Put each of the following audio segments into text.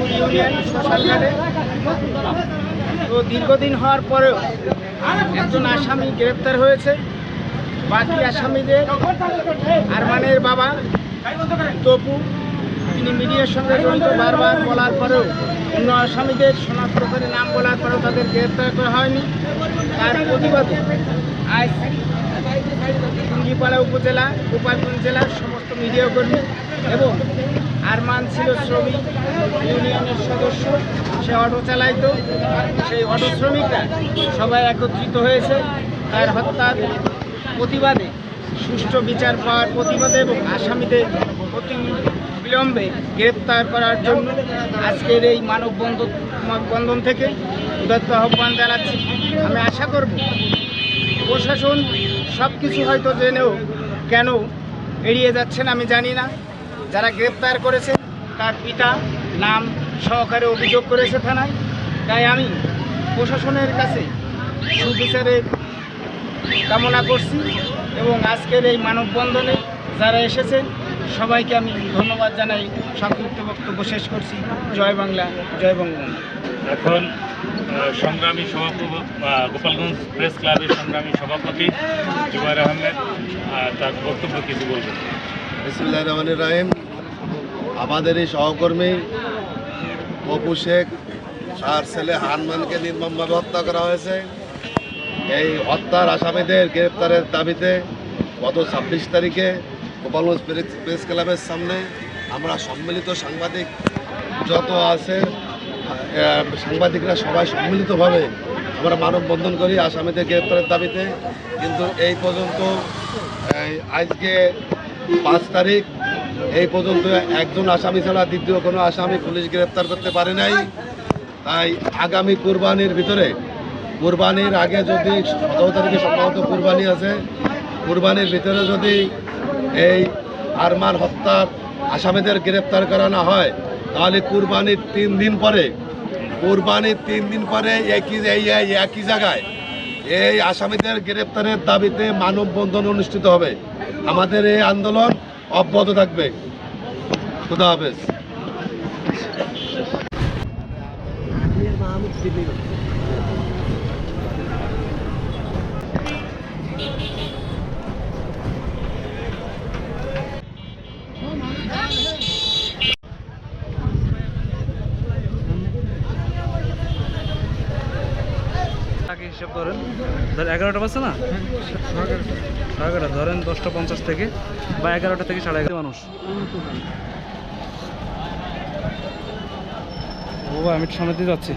Rampur union শ্মশানঘাটে। তো দীর্ঘদিন হওয়ার পরেও একজন আসামি গ্রেপ্তার হয়েছে। বাকি আসামিদের আরমানের বাবা তপু, তিনি মিডিয়ার সঙ্গে জড়িত, বারবার বলার পরেও অন্য আসামিদের শনাক্ত করে নাম বলার পরেও তাদের গ্রেপ্তার করা হয়নি। তার প্রতিবাদে আজ টুঙ্গিপাড়া উপজেলা, গোপালগঞ্জ জেলার সমস্ত মিডিয়াকর্মী এবং আরমান ছিল শ্রমিক ইউনিয়নের সদস্য, সে অটো চালাইতো, সেই অটো শ্রমিকরা সবাই একত্রিত হয়েছে তার হত্যার প্রতিবাদে, সুষ্ঠু বিচার পাওয়ার প্রতিবাদে এবং আসামিদের অতি বিলম্বে গ্রেপ্তার করার জন্য আজকের এই মানববন্ধন থেকে উদাত্ত আহ্বান জানাচ্ছি। আমি আশা করব প্রশাসন সব কিছু হয়তো জেনেও কেন এড়িয়ে যাচ্ছেন আমি জানি না। যারা গ্রেপ্তার করেছে তার পিতা নাম সহকারে অভিযোগ করেছে থানায়। তাই আমি প্রশাসনের কাছে সুবিচারের কামনা করছি এবং আজকের এই মানববন্ধনে যারা এসেছেন সবাইকে আমি ধন্যবাদ জানাই। সংক্ষিপ্ত বক্তব্য শেষ করছি। জয় বাংলা, জয় বঙ্গবন্ধু। এখন সংগ্রামী সভাপতি, গোপালগঞ্জ প্রেস ক্লাবের সংগ্রামী সভাপতি জুবাইর আহমেদ তার বক্তব্য কিছু বলবেন। বিসমিল্লাহির রহমানির রহিম। আমাদের এই সহকর্মী অপু শেখ তার ছেলে হানমানকে নির্মমভাবে হত্যা করা হয়েছে। এই হত্যার আসামিদের গ্রেপ্তারের দাবিতে গত 26 তারিখে গোপালগঞ্জ প্রেস ক্লাবের সামনে আমরা সম্মিলিত সাংবাদিক যত আছে সাংবাদিকরা সবাই সম্মিলিতভাবে আমরা মানববন্ধন করি আসামিদের গ্রেপ্তারের দাবিতে। কিন্তু এই পর্যন্ত আজকে 5 তারিখ এই পর্যন্ত একজন আসামি ছাড়া দ্বিতীয় কোনো আসামি পুলিশ গ্রেপ্তার করতে পারে নাই। তাই আগামী কুরবানির ভিতরে, কুরবানির আগে যদি 17 তারিখে সম্ভবত কুরবানি আছে, কুরবানির ভিতরে যদি এই আরমান হত্যার আসামিদের গ্রেপ্তার করা না হয় তাহলে কুরবানির 3 দিন পরে একই জায়গায় এই আসামিদের গ্রেপ্তারের দাবিতে মানববন্ধন অনুষ্ঠিত হবে। আমাদের এই আন্দোলন অব্যাহত থাকবে। খুদা হাফেজ। হিসাব ধরেন 11টা বাজছে না, 11টা ধরেন 10টা 50 থেকে বা 11টা থেকে 11:30 মানুষ। বাবা আমি সামনে দিয়ে যাচ্ছি।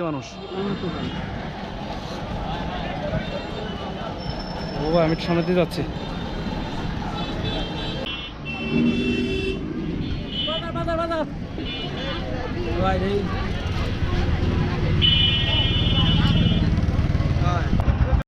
মানুষ বাবা আমি সামনে দিয়ে যাচ্ছি।